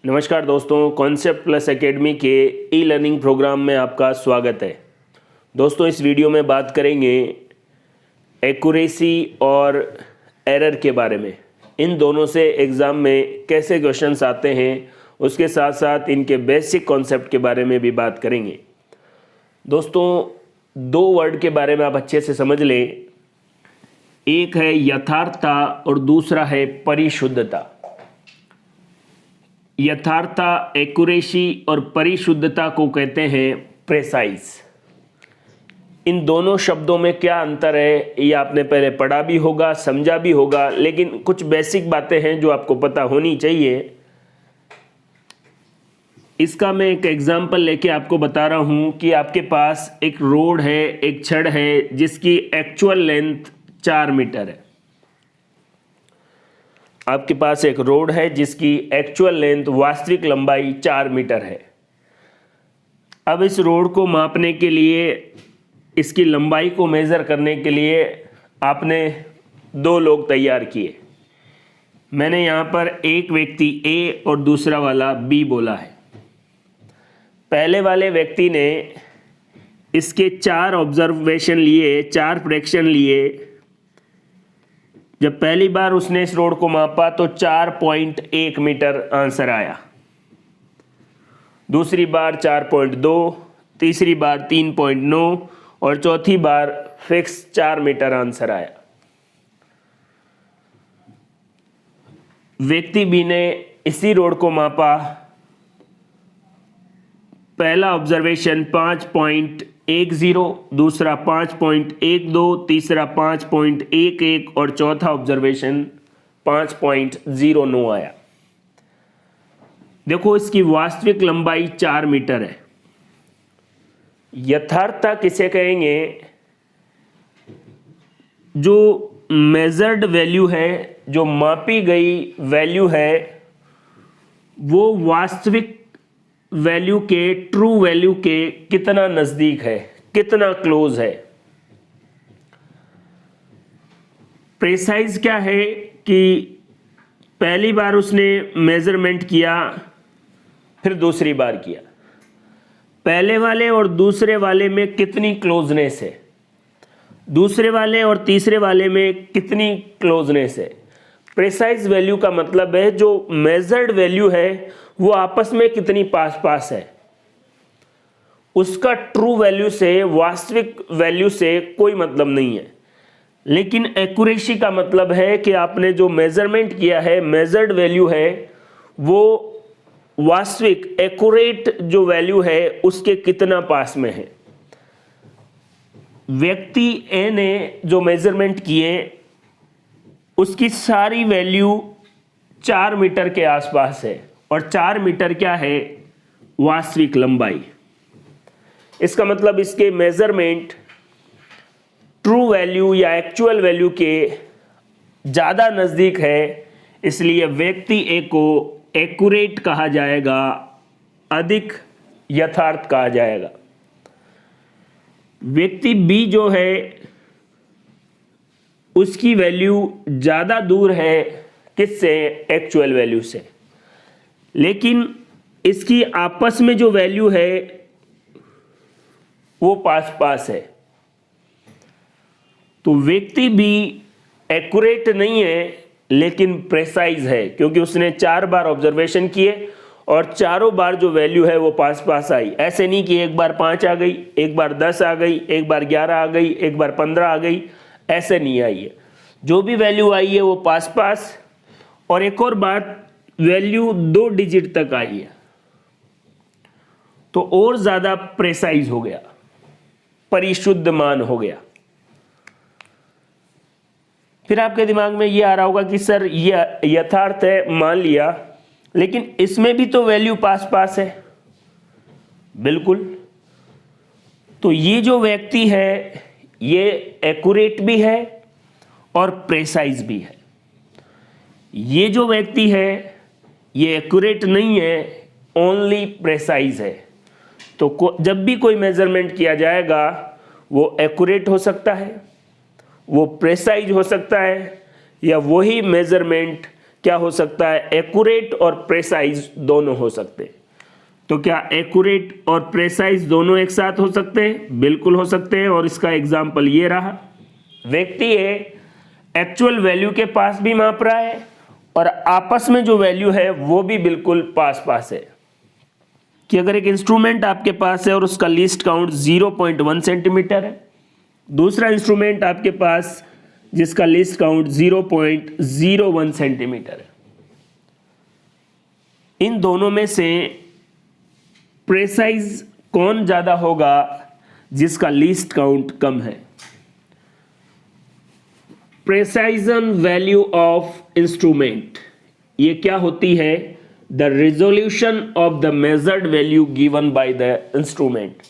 नमस्कार दोस्तों, concept plus academy के ई लर्निंग प्रोग्राम में आपका स्वागत है। दोस्तों, इस वीडियो में बात करेंगे एक्यूरेसी और एरर के बारे में। इन दोनों से एग्ज़ाम में कैसे क्वेश्चंस आते हैं, उसके साथ साथ इनके बेसिक कॉन्सेप्ट के बारे में भी बात करेंगे। दोस्तों, दो वर्ड के बारे में आप अच्छे से समझ लें। एक है यथार्थता और दूसरा है परिशुद्धता। यथार्थता, एक्यूरेसी और परिशुद्धता को कहते हैं प्रेसाइज। इन दोनों शब्दों में क्या अंतर है ये आपने पहले पढ़ा भी होगा, समझा भी होगा, लेकिन कुछ बेसिक बातें हैं जो आपको पता होनी चाहिए। इसका मैं एक एग्जांपल लेके आपको बता रहा हूं कि आपके पास एक रोड है, एक छड़ है जिसकी एक्चुअल लेंथ 4 मीटर है। आपके पास एक रोड है जिसकी एक्चुअल लेंथ, वास्तविक लंबाई 4 मीटर है। अब इस रोड को मापने के लिए, इसकी लंबाई को मेज़र करने के लिए आपने दो लोग तैयार किए। मैंने यहाँ पर एक व्यक्ति ए और दूसरा वाला बी बोला है। पहले वाले व्यक्ति ने इसके 4 ऑब्जर्वेशन लिए, 4 प्रेडिक्शन लिए। जब पहली बार उसने इस रोड को मापा तो 4.1 मीटर आंसर आया। दूसरी बार 4.2, तीसरी बार 3.9 और चौथी बार फिक्स 4 मीटर आंसर आया। व्यक्ति बी ने इसी रोड को मापा। पहला ऑब्जर्वेशन 5.10, दूसरा 5.12, तीसरा 5.11 और चौथा ऑब्जर्वेशन 5.09 आया। देखो, इसकी वास्तविक लंबाई 4 मीटर है। यथार्थता किसे कहेंगे? जो मेजर्ड वैल्यू है, जो मापी गई वैल्यू है, वो वास्तविक वैल्यू के, ट्रू वैल्यू के कितना नजदीक है, कितना क्लोज है। प्रेसाइज क्या है कि पहली बार उसने मेजरमेंट किया, फिर दूसरी बार किया। पहले वाले और दूसरे वाले में कितनी क्लोजनेस है, दूसरे वाले और तीसरे वाले में कितनी क्लोजनेस है। प्रेसाइज वैल्यू का मतलब है जो मेजर्ड वैल्यू है वो आपस में कितनी पास पास है। उसका ट्रू वैल्यू से, वास्तविक वैल्यू से कोई मतलब नहीं है। लेकिन एक्यूरेसी का मतलब है कि आपने जो मेजरमेंट किया है, मेजर्ड वैल्यू है, वो वास्तविक एक्यूरेट जो वैल्यू है उसके कितना पास में है। व्यक्ति ए ने जो मेजरमेंट किए उसकी सारी वैल्यू 4 मीटर के आसपास है, और 4 मीटर क्या है? वास्तविक लंबाई। इसका मतलब इसके मेजरमेंट ट्रू वैल्यू या एक्चुअल वैल्यू के ज़्यादा नज़दीक है, इसलिए व्यक्ति ए को एक्यूरेट कहा जाएगा, अधिक यथार्थ कहा जाएगा। व्यक्ति बी जो है उसकी वैल्यू ज़्यादा दूर है, किससे? एक्चुअल वैल्यू से। लेकिन इसकी आपस में जो वैल्यू है वो पास पास है। तो व्यक्ति भी एक्यूरेट नहीं है लेकिन प्रेसाइज है, क्योंकि उसने 4 बार ऑब्जर्वेशन किए और चारों बार जो वैल्यू है वो पास पास आई। ऐसे नहीं कि एक बार 5 आ गई, एक बार 10 आ गई, एक बार 11 आ गई, एक बार 15 आ गई, ऐसे नहीं आई है। जो भी वैल्यू आई है वो पास पास। और एक और बात, वैल्यू 2 डिजिट तक आई है तो और ज्यादा प्रेसाइज हो गया, परिशुद्ध मान हो गया। फिर आपके दिमाग में ये आ रहा होगा कि सर ये यथार्थ है, मान लिया, लेकिन इसमें भी तो वैल्यू पास पास है। बिल्कुल। तो ये जो व्यक्ति है ये एक्यूरेट भी है और प्रेसाइज भी है। ये जो व्यक्ति है ये एक्यूरेट नहीं है, ओनली प्रेसाइज है। तो जब भी कोई मेजरमेंट किया जाएगा वो एक्यूरेट हो सकता है, वो प्रेसाइज हो सकता है, या वही मेजरमेंट क्या हो सकता है, एक्यूरेट और प्रेसाइज दोनों हो सकते हैं। तो क्या एक्यूरेट और प्रेसाइज दोनों एक साथ हो सकते हैं? बिल्कुल हो सकते हैं। और इसका एग्जाम्पल ये रहा, व्यक्ति है एक्चुअल वैल्यू के पास भी माप रहा है और आपस में जो वैल्यू है वो भी बिल्कुल पास पास है। कि अगर एक इंस्ट्रूमेंट आपके पास है और उसका लीस्ट काउंट 0.1 सेंटीमीटर है, दूसरा इंस्ट्रूमेंट आपके पास जिसका लीस्ट काउंट 0.01 सेंटीमीटर है, इन दोनों में से प्रेसाइज कौन ज्यादा होगा जिसका लीस्ट काउंट कम है? प्रेसाइजन वैल्यू ऑफ इंस्ट्रूमेंट, ये क्या होती है? The resolution of the measured value given by the instrument.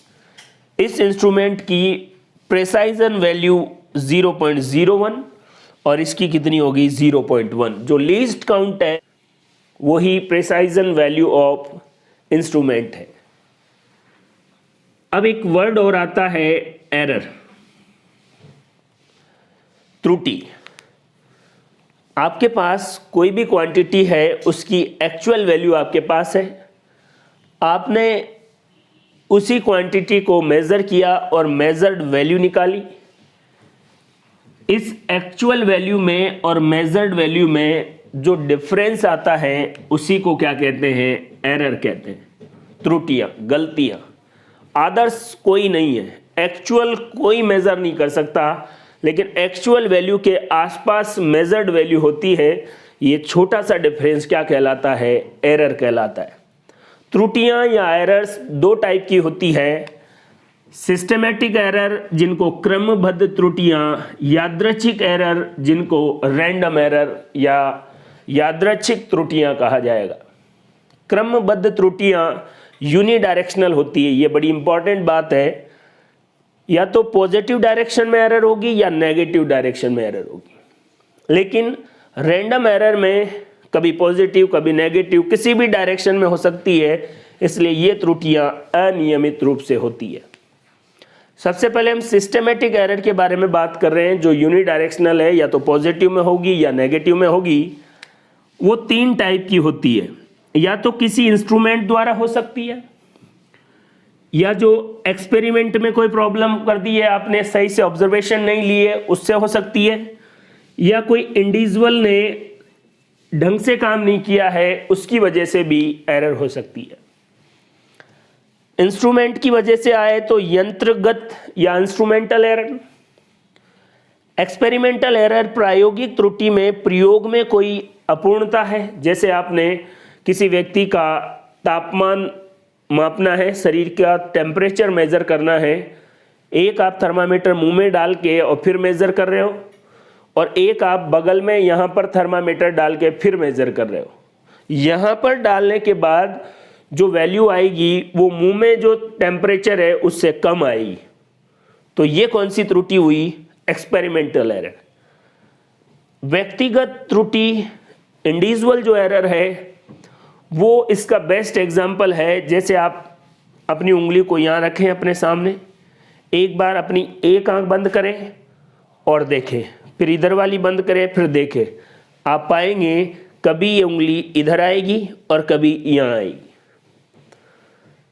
इस इंस्ट्रूमेंट की प्रेसाइजन वैल्यू 0.01 और इसकी कितनी होगी? 0.1। जो लीस्ट काउंट है वही प्रेसाइजन वैल्यू ऑफ इंस्ट्रूमेंट है। अब एक वर्ड और आता है एरर, त्रुटि। आपके पास कोई भी क्वांटिटी है, उसकी एक्चुअल वैल्यू आपके पास है, आपने उसी क्वांटिटी को मेजर किया और मेजर्ड वैल्यू निकाली। इस एक्चुअल वैल्यू में और मेजर्ड वैल्यू में जो डिफरेंस आता है उसी को क्या कहते हैं? एरर कहते हैं, त्रुटियां, गलतियां। आदर्श कोई नहीं है, एक्चुअल कोई मेजर नहीं कर सकता, लेकिन एक्चुअल वैल्यू के आसपास मेजर्ड वैल्यू होती है। ये छोटा सा डिफरेंस क्या कहलाता है? एरर कहलाता है। त्रुटियां या एरर्स दो टाइप की होती है, सिस्टेमेटिक एरर जिनको क्रमबद्ध त्रुटियां, यादृच्छिक एरर जिनको रैंडम एरर या यादृच्छिक त्रुटियां कहा जाएगा। क्रमबद्ध त्रुटियां यूनिडायरेक्शनल होती है, ये बड़ी इंपॉर्टेंट बात है। या तो पॉजिटिव डायरेक्शन में एरर होगी या नेगेटिव डायरेक्शन में एरर होगी। लेकिन रैंडम एरर में कभी पॉजिटिव कभी नेगेटिव किसी भी डायरेक्शन में हो सकती है, इसलिए ये त्रुटियां अनियमित रूप से होती है। सबसे पहले हम सिस्टेमेटिक एरर के बारे में बात कर रहे हैं, जो यूनिडायरेक्शनल है, या तो पॉजिटिव में होगी या नेगेटिव में होगी। वो तीन टाइप की होती है, या तो किसी इंस्ट्रूमेंट द्वारा हो सकती है, या जो एक्सपेरिमेंट में कोई प्रॉब्लम कर दी है, आपने सही से ऑब्जर्वेशन नहीं लिए, उससे हो सकती है, या कोई इंडिविजुअल ने ढंग से काम नहीं किया है, उसकी वजह से भी एरर हो सकती है। इंस्ट्रूमेंट की वजह से आए तो यंत्रगत या इंस्ट्रूमेंटल एरर। एक्सपेरिमेंटल एरर प्रायोगिक त्रुटि में प्रयोग में कोई अपूर्णता है, जैसे आपने किसी व्यक्ति का तापमान मापना है, शरीर का टेम्परेचर मेजर करना है, एक आप थर्मामीटर मुंह में डाल के और फिर मेजर कर रहे हो, और एक आप बगल में यहाँ पर थर्मामीटर डाल के फिर मेजर कर रहे हो। यहाँ पर डालने के बाद जो वैल्यू आएगी वो मुंह में जो टेम्परेचर है उससे कम आएगी, तो ये कौन सी त्रुटि हुई? Experimental error. व्यक्तिगत त्रुटि, इंडिविजुअल जो एरर है, वो इसका बेस्ट एग्जाम्पल है। जैसे आप अपनी उंगली को यहाँ रखें अपने सामने, एक बार अपनी एक आंख बंद करें और देखें, फिर इधर वाली बंद करें फिर देखें, आप पाएंगे कभी ये उंगली इधर आएगी और कभी यहाँ आएगी।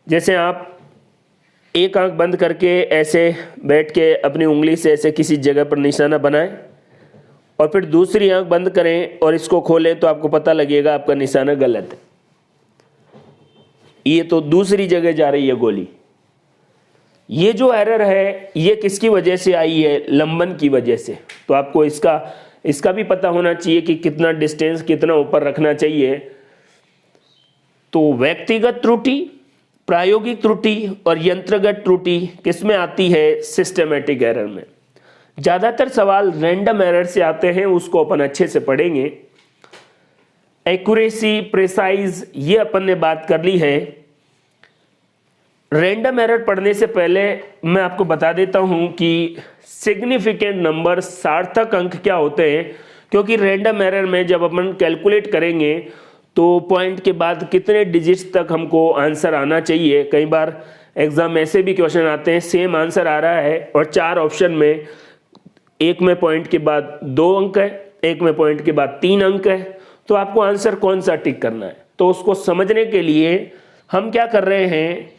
जैसे आप एक आंख बंद करके ऐसे बैठ के अपनी उंगली से ऐसे किसी जगह पर निशाना बनाएं और फिर दूसरी आंख बंद करें और इसको खोलें, तो आपको पता लगेगा आपका निशाना गलत है, ये तो दूसरी जगह जा रही है गोली। ये जो एरर है ये किसकी वजह से आई है? लंबन की वजह से। तो आपको इसका भी पता होना चाहिए कि कितना डिस्टेंस कितना ऊपर रखना चाहिए। तो व्यक्तिगत त्रुटि, प्रायोगिक त्रुटि और यंत्रगत त्रुटि किसमें आती है? सिस्टेमेटिक एरर में। ज्यादातर सवाल रैंडम एरर से आते हैं, उसको अपन अच्छे से पढ़ेंगे। एक्यूरेसी, प्रिसाइज, ये अपन ने बात कर ली है। रैंडम एरर पढ़ने से पहले मैं आपको बता देता हूं कि सिग्निफिकेंट नंबर, सार्थक अंक क्या होते हैं, क्योंकि रैंडम एरर में जब अपन कैलकुलेट करेंगे तो पॉइंट के बाद कितने डिजिट्स तक हमको आंसर आना चाहिए। कई बार एग्जाम में ऐसे भी क्वेश्चन आते हैं, सेम आंसर आ रहा है और 4 ऑप्शन में, एक में पॉइंट के बाद 2 अंक है, एक में पॉइंट के बाद 3 अंक है, तो आपको आंसर कौन सा टिक करना है। तो उसको समझने के लिए हम क्या कर रहे हैं,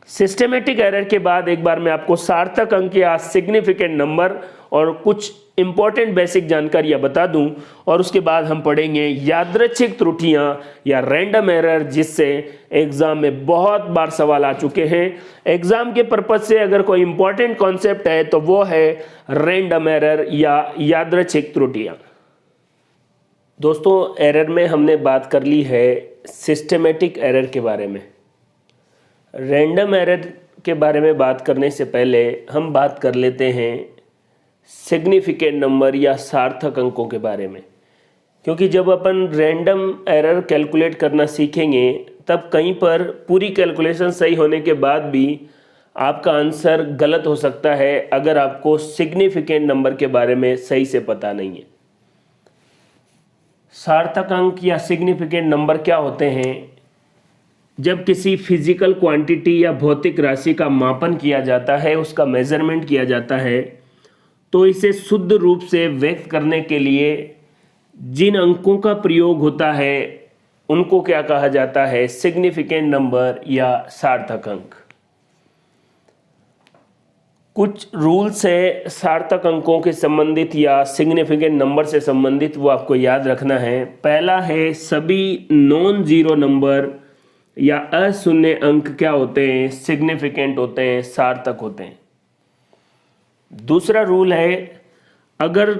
सिस्टेमेटिक एरर के बाद एक बार मैं आपको सार्थक अंक या सिग्निफिकेंट नंबर और कुछ इंपॉर्टेंट बेसिक जानकारियां बता दूं, और उसके बाद हम पढ़ेंगे यादृच्छिक त्रुटियां या रैंडम एरर, जिससे एग्जाम में बहुत बार सवाल आ चुके हैं। एग्जाम के पर्पज से अगर कोई इंपॉर्टेंट कॉन्सेप्ट है तो वो है रैंडम एरर या यादृच्छिक त्रुटियां। दोस्तों, एरर में हमने बात कर ली है सिस्टेमेटिक एरर के बारे में। रैंडम एरर के बारे में बात करने से पहले हम बात कर लेते हैं सिग्निफिकेंट नंबर या सार्थक अंकों के बारे में, क्योंकि जब अपन रैंडम एरर कैलकुलेट करना सीखेंगे तब कहीं पर पूरी कैलकुलेशन सही होने के बाद भी आपका आंसर गलत हो सकता है अगर आपको सिग्निफिकेंट नंबर के बारे में सही से पता नहीं है। सार्थक अंक या सिग्निफिकेंट नंबर क्या होते हैं? जब किसी फिजिकल क्वांटिटी या भौतिक राशि का मापन किया जाता है, उसका मेजरमेंट किया जाता है, तो इसे शुद्ध रूप से व्यक्त करने के लिए जिन अंकों का प्रयोग होता है उनको क्या कहा जाता है? सिग्निफिकेंट नंबर या सार्थक अंक। कुछ रूल्स है सार्थक अंकों के संबंधित या सिग्निफिकेंट नंबर से संबंधित, वो आपको याद रखना है। पहला है, सभी नॉन जीरो नंबर या अशून्य अंक क्या होते हैं? सिग्निफिकेंट होते हैं, सार्थक होते हैं। दूसरा रूल है, अगर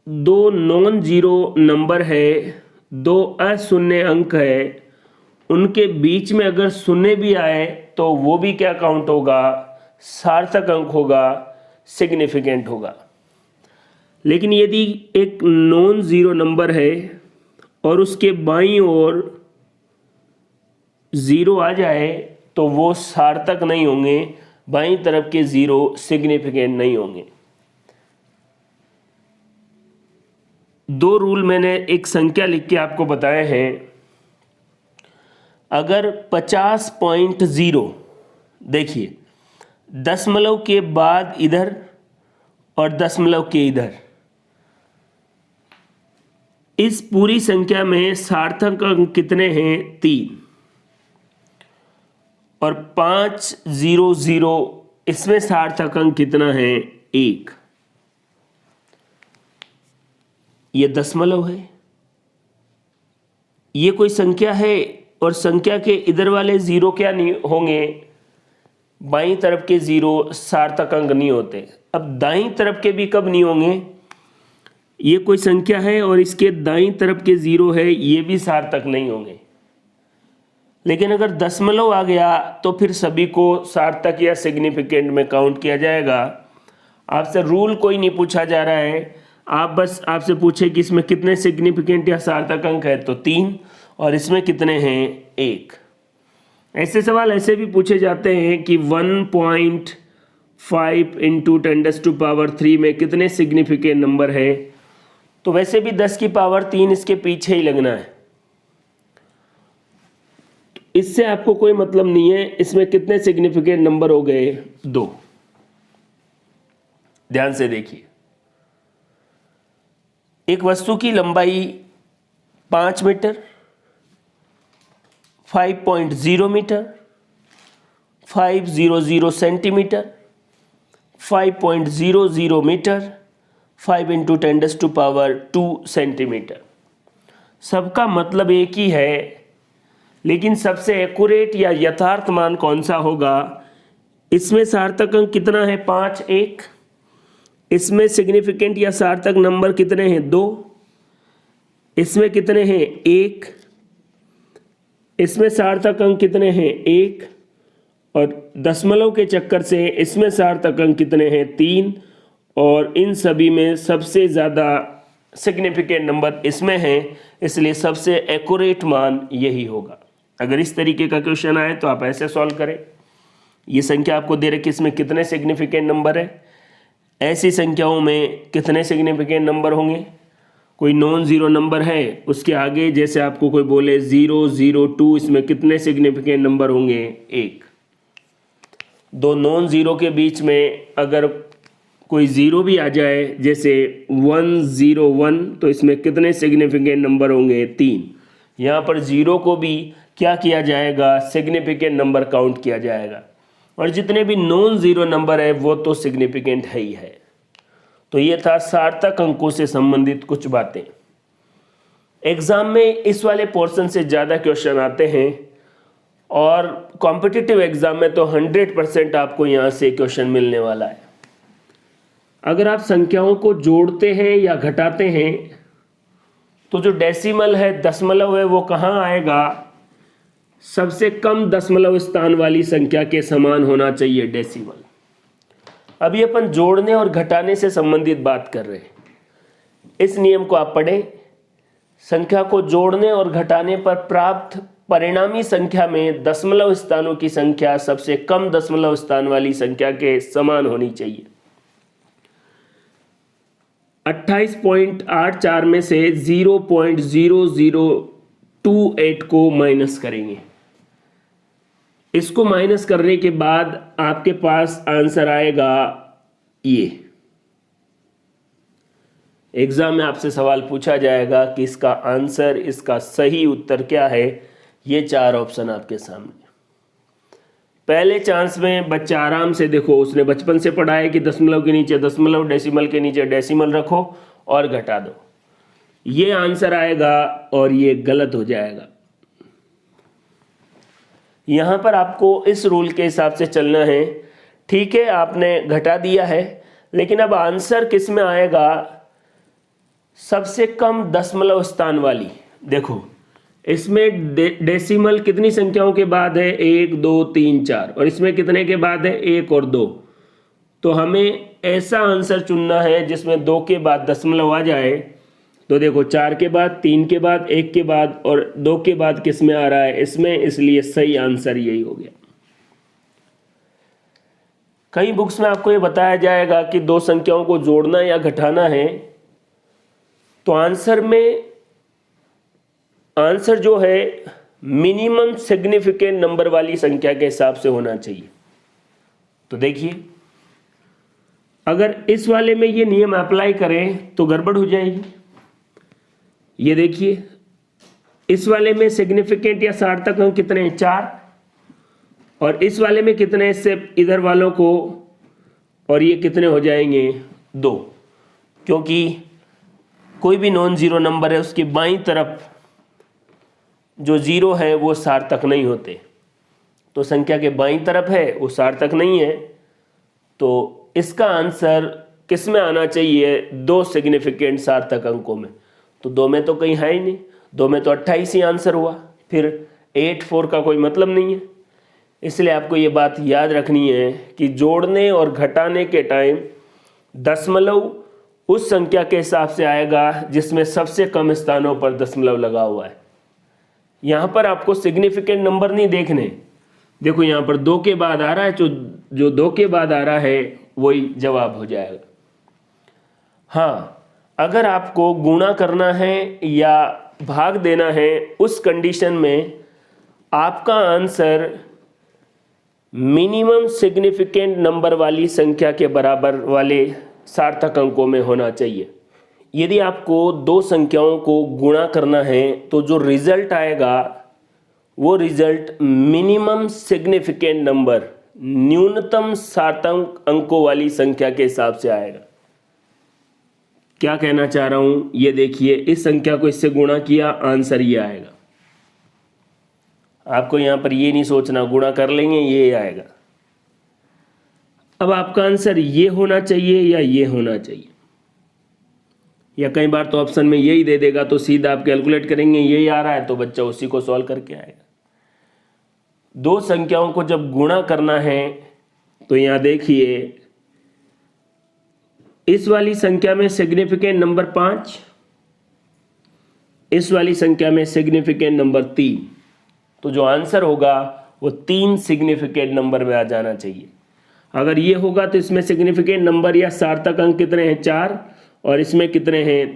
दो नॉन जीरो नंबर है, दो अशून्य अंक है, उनके बीच में अगर शून्य भी आए तो वो भी क्या काउंट होगा? सार्थक अंक होगा, सिग्निफिकेंट होगा। लेकिन यदि एक नॉन जीरो नंबर है और उसके बाईं ओर जीरो आ जाए तो वो सार्थक नहीं होंगे, बाईं तरफ के जीरो सिग्निफिकेंट नहीं होंगे। दो रूल मैंने एक संख्या लिख के आपको बताए हैं। अगर 50.0, देखिए दशमलव के बाद इधर और दशमलव के इधर, इस पूरी संख्या में सार्थक अंक कितने हैं? 3। और 500, इसमें सार्थक अंक कितना है? 1। ये दशमलव है, ये कोई संख्या है, और संख्या के इधर वाले जीरो क्या नहीं होंगे? बाईं तरफ के जीरो सार्थक अंक नहीं होते। अब दाईं तरफ के भी कब नहीं होंगे? ये कोई संख्या है और इसके दाईं तरफ के जीरो है, ये भी सार्थक नहीं होंगे। लेकिन अगर दशमलव आ गया तो फिर सभी को सार्थक या सिग्निफिकेंट में काउंट किया जाएगा। आपसे रूल कोई नहीं पूछा जा रहा है, आप बस आपसे पूछे कि इसमें कितने सिग्निफिकेंट या सार्थक अंक है, तो 3, और इसमें कितने हैं? 1। ऐसे सवाल ऐसे भी पूछे जाते हैं कि 1.5 × 10⁻³ में कितने सिग्निफिकेंट नंबर है? तो वैसे भी 10⁻³ इसके पीछे ही लगना है, इससे आपको कोई मतलब नहीं है इसमें कितने सिग्निफिकेंट नंबर हो गए? 2। ध्यान से देखिए, एक वस्तु की लंबाई 5 metre, 5.0 metre, 500 centimetre, 5.00 metre, 5 × 10⁻² centimetre. सबका मतलब एक ही है, लेकिन सबसे एक्यूरेट या यथार्थ मान कौन सा होगा? इसमें सार्थक अंक कितना है? 5, 1। इसमें सिग्निफिकेंट या सार्थक नंबर कितने हैं? 2। इसमें कितने हैं? 1। इसमें सार्थक अंक कितने हैं? 1। और दशमलव के चक्कर से इसमें सार्थक अंक कितने हैं? 3। और इन सभी में सबसे ज़्यादा सिग्निफिकेंट नंबर इसमें है, इसलिए सबसे एक्यूरेट मान यही होगा। अगर इस तरीके का क्वेश्चन आए तो आप ऐसे सॉल्व करें। ये संख्या आपको दे रखी, इसमें कितने सिग्निफिकेंट नंबर है, ऐसी संख्याओं में कितने सिग्निफिकेंट नंबर होंगे। कोई नॉन जीरो नंबर है, उसके आगे जैसे आपको कोई बोले 0, 0, 2, इसमें कितने सिग्निफिकेंट नंबर होंगे? 1। दो नॉन जीरो के बीच में अगर कोई ज़ीरो भी आ जाए, जैसे 101, तो इसमें कितने सिग्निफिकेंट नंबर होंगे? 3। यहाँ पर ज़ीरो को भी क्या किया जाएगा? सिग्निफिकेंट नंबर काउंट किया जाएगा। और जितने भी नॉन ज़ीरो नंबर है वो तो सिग्निफिकेंट है ही है। तो ये था सार्थक अंकों से संबंधित कुछ बातें। एग्ज़ाम में इस वाले पोर्शन से ज़्यादा क्वेश्चन आते हैं और कॉम्पिटिटिव एग्ज़ाम में तो 100% आपको यहाँ से क्वेश्चन मिलने वाला है। अगर आप संख्याओं को जोड़ते हैं या घटाते हैं तो जो डेसिमल है, दशमलव है, वो कहाँ आएगा? सबसे कम दशमलव स्थान वाली संख्या के समान होना चाहिए डेसिमल। अभी अपन जोड़ने और घटाने से संबंधित बात कर रहे हैं। इस नियम को आप पढ़ें। संख्या को जोड़ने और घटाने पर प्राप्त परिणामी संख्या में दशमलव स्थानों की संख्या सबसे कम दशमलव स्थान वाली संख्या के समान होनी चाहिए। 28.84 में से 0.0028 को माइनस करेंगे। इसको माइनस करने के बाद आपके पास आंसर आएगा ये। एग्जाम में आपसे सवाल पूछा जाएगा कि इसका आंसर, इसका सही उत्तर क्या है। ये 4 ऑप्शन आपके सामने। पहले चांस में बच्चा आराम से, देखो उसने बचपन से पढ़ा है कि दशमलव के नीचे दशमलव, डेसिमल के नीचे डेसिमल रखो और घटा दो। ये आंसर आएगा और ये गलत हो जाएगा। यहाँ पर आपको इस रूल के हिसाब से चलना है। ठीक है, आपने घटा दिया है, लेकिन अब आंसर किस में आएगा? सबसे कम दशमलव स्थान वाली। देखो इसमें डेसिमल कितनी संख्याओं के बाद है? 1 2 3 4। और इसमें कितने के बाद है? 1 और 2। तो हमें ऐसा आंसर चुनना है जिसमें 2 के बाद दशमलव आ जाए। तो देखो 4 के बाद, 3 के बाद, 1 के बाद और 2 के बाद किस में आ रहा है? इसमें। इसलिए सही आंसर यही हो गया। कई बुक्स में आपको ये बताया जाएगा कि 2 संख्याओं को जोड़ना या घटाना है, तो आंसर जो है मिनिमम सिग्निफिकेंट नंबर वाली संख्या के हिसाब से होना चाहिए। तो देखिए, अगर इस वाले में ये नियम अप्लाई करें तो गड़बड़ हो जाएगी। ये देखिए, इस वाले में सिग्निफिकेंट या सार्थक अंक कितने हैं? 4। और इस वाले में कितने? सिर्फ इधर वालों को, और ये कितने हो जाएंगे? 2। क्योंकि कोई भी नॉन जीरो नंबर है उसकी बाईं तरफ जो जीरो है वो सार्थक नहीं होते। तो संख्या के बाईं तरफ है वो सार्थक नहीं है। तो इसका आंसर किस में आना चाहिए? 2 सिग्निफिकेंट सार्थक अंकों में। तो 2 में तो कहीं है ही नहीं। 2 में तो 28 ही आंसर हुआ, फिर 8 4 का कोई मतलब नहीं है। इसलिए आपको ये बात याद रखनी है कि जोड़ने और घटाने के टाइम दशमलव उस संख्या के हिसाब से आएगा जिसमें सबसे कम स्थानों पर दशमलव लगा हुआ है। यहाँ पर आपको सिग्निफिकेंट नंबर नहीं देखने। देखो यहाँ पर 2 के बाद आ रहा है, जो 2 के बाद आ रहा है वही जवाब हो जाएगा। हाँ, अगर आपको गुणा करना है या भाग देना है, उस कंडीशन में आपका आंसर मिनिमम सिग्निफिकेंट नंबर वाली संख्या के बराबर वाले सार्थक अंकों में होना चाहिए। यदि आपको 2 संख्याओं को गुणा करना है तो जो रिजल्ट आएगा वो रिजल्ट मिनिमम सिग्निफिकेंट नंबर, न्यूनतम सार्थक अंकों वाली संख्या के हिसाब से आएगा। क्या कहना चाह रहा हूं, ये देखिए, इस संख्या को इससे गुणा किया, आंसर ये आएगा। आपको यहां पर ये नहीं सोचना गुणा कर लेंगे ये आएगा। अब आपका आंसर ये होना चाहिए या ये होना चाहिए, या कई बार तो ऑप्शन में यही दे देगा, तो सीधा आप कैलकुलेट करेंगे यही आ रहा है तो बच्चा उसी को सॉल्व करके आएगा। 2 संख्याओं को जब गुणा करना है तो यहां देखिए, इस वाली संख्या में सिग्निफिकेंट नंबर 5, इस वाली संख्या में सिग्निफिकेंट नंबर 3। तो जो आंसर होगा वो 3 सिग्निफिकेंट नंबर में आ जाना चाहिए। अगर ये होगा तो इसमें सिग्निफिकेंट नंबर या सार्थक अंक कितने हैं? 4। और इसमें कितने हैं?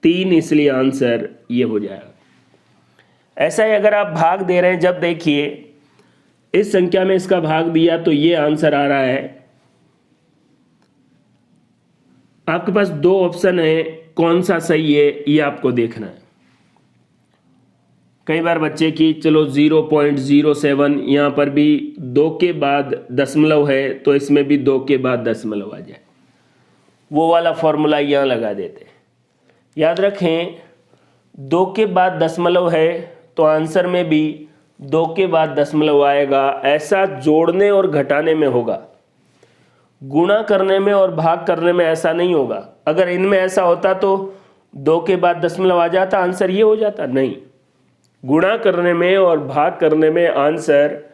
3। इसलिए आंसर ये हो जाएगा। ऐसा ही अगर आप भाग दे रहे हैं, जब देखिए इस संख्या में इसका भाग दिया तो ये आंसर आ रहा है आपके पास दो ऑप्शन है, कौन सा सही है ये आपको देखना है। कई बार बच्चे की चलो 0.07, यहाँ पर भी 2 के बाद दशमलव है तो इसमें भी 2 के बाद दशमलव आ जाए, वो वाला फॉर्मूला यहाँ लगा देते हैं। याद रखें 2 के बाद दशमलव है तो आंसर में भी 2 के बाद दशमलव आएगा। ऐसा जोड़ने और घटाने में होगा, गुणा करने में और भाग करने में ऐसा नहीं होगा। अगर इनमें ऐसा होता तो 2 के बाद दशमलव आ जाता, आंसर ये हो जाता। नहीं, गुणा करने में और भाग करने में आंसर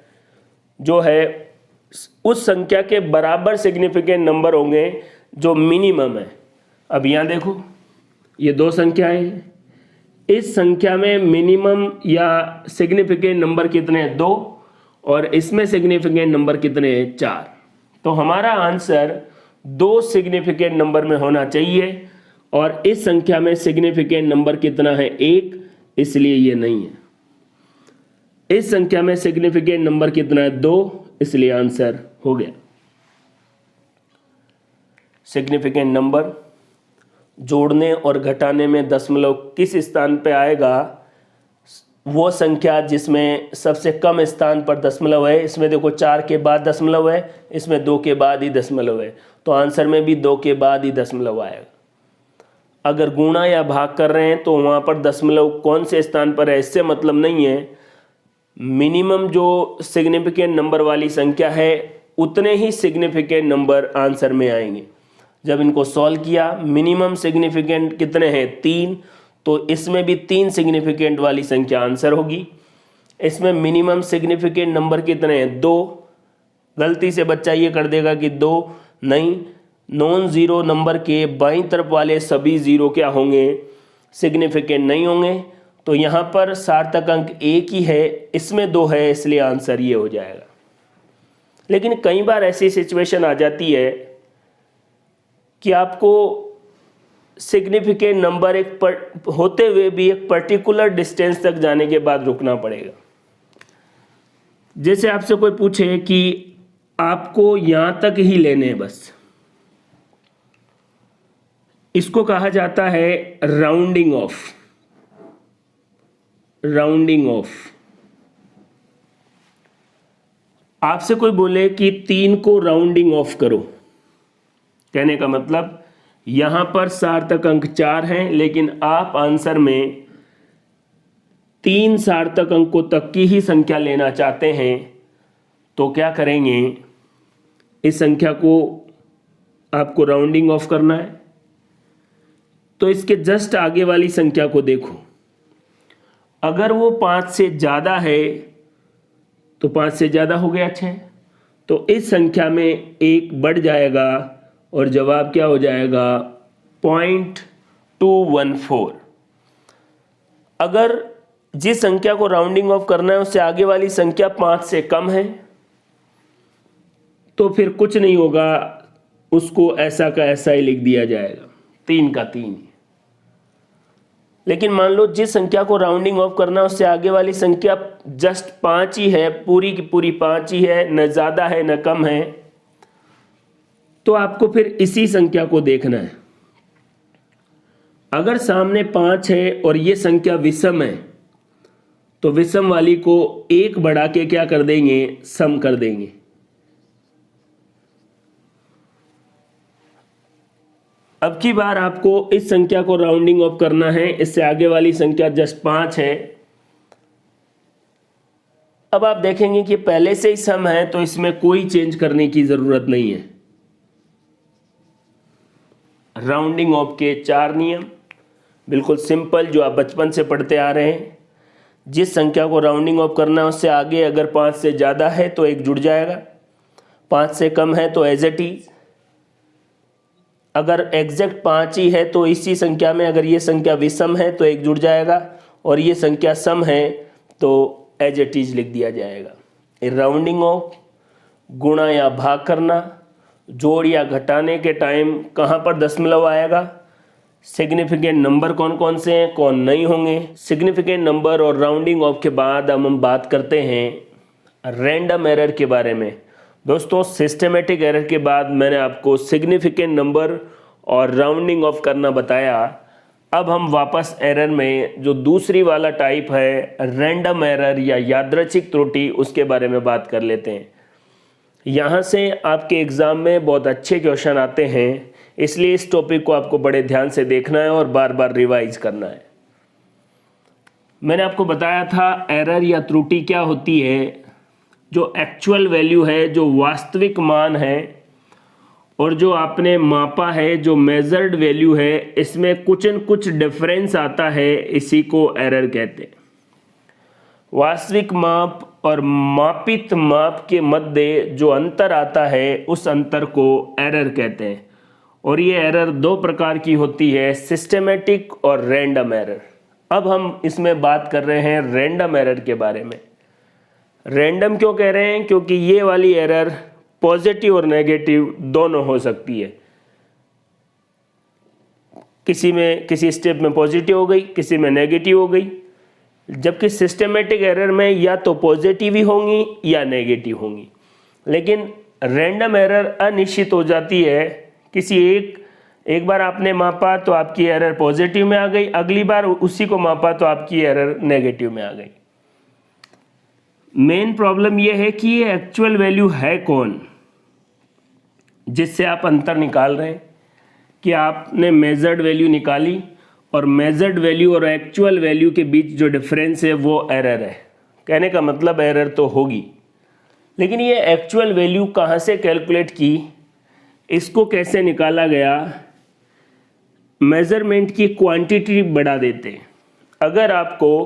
जो है उस संख्या के बराबर सिग्निफिकेंट नंबर होंगे जो मिनिमम है। अब यहाँ देखो ये दो संख्याएं हैं, इस संख्या में मिनिमम या सिग्निफिकेंट नंबर कितने हैं? 2, और इसमें सिग्निफिकेंट नंबर कितने हैं? 4। तो हमारा आंसर 2 सिग्निफिकेंट नंबर में होना चाहिए, और इस संख्या में सिग्निफिकेंट नंबर कितना है? 1, इसलिए ये नहीं है। इस संख्या में सिग्निफिकेंट नंबर कितना है? 2, इसलिए आंसर हो गया। सिग्निफिकेंट नंबर जोड़ने और घटाने में दशमलव किस स्थान पे आएगा? वो संख्या जिसमें सबसे कम स्थान पर दशमलव है। इसमें देखो 4 के बाद दशमलव है, इसमें 2 के बाद ही दशमलव है, तो आंसर में भी 2 के बाद ही दशमलव आएगा। अगर गुणा या भाग कर रहे हैं तो वहाँ पर दशमलव कौन से स्थान पर है इससे मतलब नहीं है। मिनिमम जो सिग्निफिकेंट नंबर वाली संख्या है उतने ही सिग्निफिकेंट नंबर आंसर में आएंगे। जब इनको सॉल्व किया, मिनिमम सिग्निफिकेंट कितने हैं? 3, तो इसमें भी 3 सिग्निफिकेंट वाली संख्या आंसर होगी। इसमें मिनिमम सिग्निफिकेंट नंबर कितने हैं? 2। गलती से बच्चा ये कर देगा कि 2 नहीं, नॉन ज़ीरो नंबर के बाईं तरफ वाले सभी ज़ीरो क्या होंगे? सिग्निफिकेंट नहीं होंगे। तो यहाँ पर सार्थक अंक 1 ही है, इसमें 2 है, इसलिए आंसर ये हो जाएगा। लेकिन कई बार ऐसी सिचुएशन आ जाती है कि आपको सिग्निफिकेंट नंबर होते हुए भी एक पर्टिकुलर डिस्टेंस तक जाने के बाद रुकना पड़ेगा। जैसे आपसे कोई पूछे कि आपको यहाँ तक ही लेने हैं बस, इसको कहा जाता है राउंडिंग ऑफ। Rounding off. आपसे कोई बोले कि 3 को राउंडिंग ऑफ करो, कहने का मतलब यहां पर सार्थक अंक 4 हैं, लेकिन आप आंसर में 3 सार्थक अंकों तक की ही संख्या लेना चाहते हैं, तो क्या करेंगे? इस संख्या को आपको राउंडिंग ऑफ करना है, तो इसके जस्ट आगे वाली संख्या को देखो। अगर वो 5 से ज़्यादा है तो 5 से ज़्यादा हो गया 6, तो इस संख्या में 1 बढ़ जाएगा और जवाब क्या हो जाएगा? 0.214। अगर जिस संख्या को राउंडिंग ऑफ करना है उससे आगे वाली संख्या 5 से कम है तो फिर कुछ नहीं होगा, उसको ऐसा का ऐसा ही लिख दिया जाएगा, 3 का 3। लेकिन मान लो जिस संख्या को राउंडिंग ऑफ करना है उससे आगे वाली संख्या जस्ट 5 ही है, पूरी की पूरी 5 ही है, न ज़्यादा है न कम है, तो आपको फिर इसी संख्या को देखना है। अगर सामने 5 है और ये संख्या विषम है तो विषम वाली को 1 बढ़ा के क्या कर देंगे? सम कर देंगे। अब की बार आपको इस संख्या को राउंडिंग ऑफ करना है, इससे आगे वाली संख्या जस्ट 5 है। अब आप देखेंगे कि पहले से ही सम है तो इसमें कोई चेंज करने की जरूरत नहीं है। राउंडिंग ऑफ के 4 नियम बिल्कुल सिंपल, जो आप बचपन से पढ़ते आ रहे हैं। जिस संख्या को राउंडिंग ऑफ करना है उससे आगे अगर 5 से ज़्यादा है तो 1 जुड़ जाएगा, 5 से कम है तो एज इट इज। अगर एग्जैक्ट 5 ही है तो इसी संख्या में अगर ये संख्या विषम है तो 1 जुड़ जाएगा, और ये संख्या सम है तो एज इट इज लिख दिया जाएगा। राउंडिंग ऑफ, गुणा या भाग करना, जोड़ या घटाने के टाइम कहाँ पर दशमलव आएगा, सिग्निफिकेंट नंबर कौन कौन से हैं, कौन नहीं होंगे। सिग्निफिकेंट नंबर और राउंडिंग ऑफ के बाद हम बात करते हैं रैंडम एरर के बारे में। दोस्तों, सिस्टमेटिक एरर के बाद मैंने आपको सिग्निफिकेंट नंबर और राउंडिंग ऑफ करना बताया। अब हम वापस एरर में जो दूसरी वाला टाइप है रैंडम एरर या यादृच्छिक त्रुटि, उसके बारे में बात कर लेते हैं। यहाँ से आपके एग्ज़ाम में बहुत अच्छे क्वेश्चन आते हैं, इसलिए इस टॉपिक को आपको बड़े ध्यान से देखना है और बार बार रिवाइज करना है। मैंने आपको बताया था एरर या त्रुटि क्या होती है। जो एक्चुअल वैल्यू है, जो वास्तविक मान है, और जो आपने मापा है, जो मेजर्ड वैल्यू है, इसमें कुछ न कुछ डिफरेंस आता है, इसी को एरर कहते हैं। वास्तविक माप और मापित माप के मध्य जो अंतर आता है, उस अंतर को एरर कहते हैं। और ये एरर दो प्रकार की होती है, सिस्टेमेटिक और रैंडम एरर। अब हम इसमें बात कर रहे हैं रैंडम एरर के बारे में। रैंडम क्यों कह रहे हैं? क्योंकि ये वाली एरर पॉजिटिव और नेगेटिव दोनों हो सकती है। किसी स्टेप में पॉजिटिव हो गई, किसी में नेगेटिव हो गई। जबकि सिस्टेमेटिक एरर में या तो पॉजिटिव ही होंगी या नेगेटिव होंगी। लेकिन रैंडम एरर अनिश्चित हो जाती है। किसी एक बार आपने मापा तो आपकी एरर पॉजिटिव में आ गई, अगली बार उसी को मापा तो आपकी एरर नेगेटिव में आ गई। मेन प्रॉब्लम यह है कि ये एक्चुअल वैल्यू है कौन, जिससे आप अंतर निकाल रहे हैं। कि आपने मेजर्ड वैल्यू निकाली और मेजर्ड वैल्यू और एक्चुअल वैल्यू के बीच जो डिफरेंस है वो एरर है। कहने का मतलब एरर तो होगी, लेकिन ये एक्चुअल वैल्यू कहाँ से कैलकुलेट की, इसको कैसे निकाला गया? मेजरमेंट की क्वांटिटी बढ़ा देते हैं। अगर आपको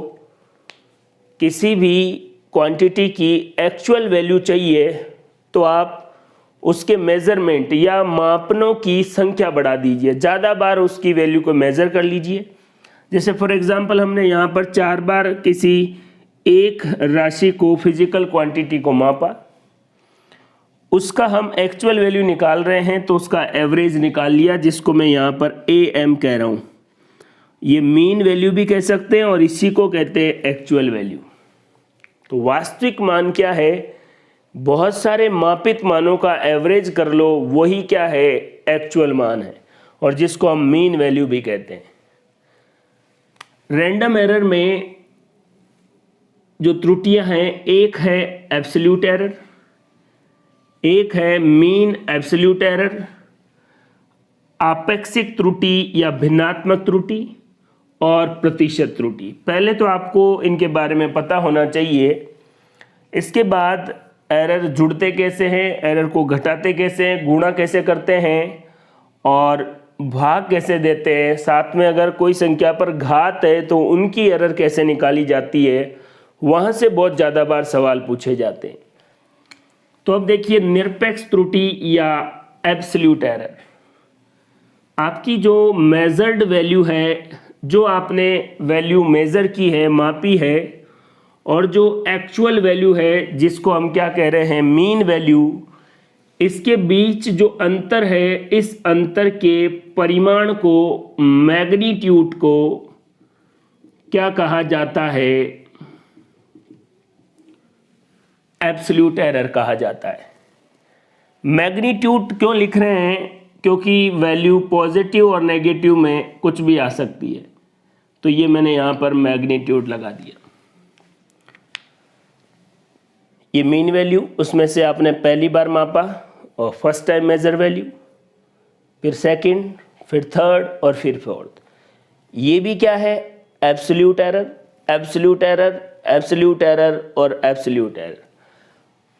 किसी भी क्वांटिटी की एक्चुअल वैल्यू चाहिए तो आप उसके मेज़रमेंट या मापनों की संख्या बढ़ा दीजिए, ज़्यादा बार उसकी वैल्यू को मेज़र कर लीजिए। जैसे फॉर एग्जांपल हमने यहाँ पर 4 बार किसी एक राशि को, फिजिकल क्वांटिटी को मापा, उसका हम एक्चुअल वैल्यू निकाल रहे हैं तो उसका एवरेज निकाल लिया, जिसको मैं यहाँ पर AM कह रहा हूँ। ये मीन वैल्यू भी कह सकते हैं और इसी को कहते हैं एक्चुअल वैल्यू। तो वास्तविक मान क्या है? बहुत सारे मापित मानों का एवरेज कर लो, वही क्या है? एक्चुअल मान है, और जिसको हम मीन वैल्यू भी कहते हैं। रैंडम एरर में जो त्रुटियां हैं, एक है एब्सोल्यूट एरर, एक है मीन एब्सोल्यूट एरर, आपेक्षिक त्रुटि या भिन्नात्मक त्रुटि, और प्रतिशत त्रुटि। पहले तो आपको इनके बारे में पता होना चाहिए। इसके बाद एरर जुड़ते कैसे हैं, एरर को घटाते कैसे हैं, गुणा कैसे करते हैं और भाग कैसे देते हैं। साथ में अगर कोई संख्या पर घात है तो उनकी एरर कैसे निकाली जाती है, वहाँ से बहुत ज़्यादा बार सवाल पूछे जाते हैं। तो अब देखिए, निरपेक्ष त्रुटि या एब्सोल्यूट एरर। आपकी जो मेजर्ड वैल्यू है, जो आपने वैल्यू मेज़र की है, मापी है, और जो एक्चुअल वैल्यू है, जिसको हम क्या कह रहे हैं, मीन वैल्यू, इसके बीच जो अंतर है, इस अंतर के परिमाण को, मैग्नीट्यूड को क्या कहा जाता है? एब्सोल्यूट एरर कहा जाता है। मैग्नीट्यूड क्यों लिख रहे हैं? क्योंकि वैल्यू पॉजिटिव और नेगेटिव में कुछ भी आ सकती है, तो ये मैंने यहाँ पर मैग्नीट्यूड लगा दिया। ये मीन वैल्यू, उसमें से आपने पहली बार मापा और फर्स्ट टाइम मेजर वैल्यू, फिर सेकंड, फिर थर्ड और फिर फोर्थ। ये भी क्या है? Absolute error, absolute error, absolute error और एब्सोल्यूट एरर।